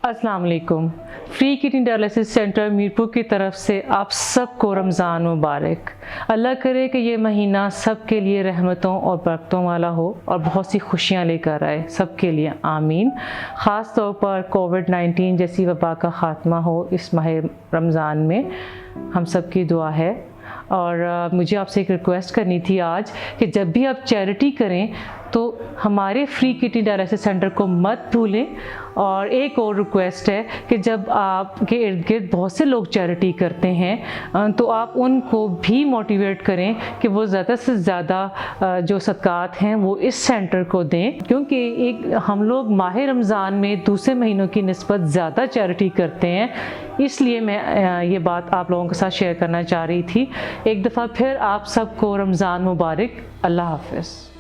अस्सलाम वालेकुम। Free kidney dialysis centre Mirpur की तरफ से आप सबको रमज़ान मुबारक। अल्लाह करे कि ये महीना सब के लिए रहमतों और बरकतों वाला हो और बहुत सी खुशियाँ लेकर आए सब के लिए, आमीन। ख़ास तौर पर कोविड-19 जैसी वबा का ख़ात्मा हो इस माह रमज़ान में, हम सब की दुआ है। और मुझे आपसे एक रिक्वेस्ट करनी थी आज कि जब भी आप चैरिटी करें तो हमारे फ्री किडनी डायलिसिस सेंटर को मत भूलें। और एक और रिक्वेस्ट है कि जब आपके इर्द गिर्द बहुत से लोग चैरिटी करते हैं तो आप उनको भी मोटिवेट करें कि वो ज़्यादा से ज़्यादा जो सदक़ात हैं वो इस सेंटर को दें, क्योंकि एक हम लोग माह रमज़ान में दूसरे महीनों की निस्बत ज़्यादा चैरिटी करते हैं। इसलिए मैं ये बात आप लोगों के साथ शेयर करना चाह रही थी। एक दफ़ा फिर आप सबको रमज़ान मुबारक। अल्लाह हाफ़िज़।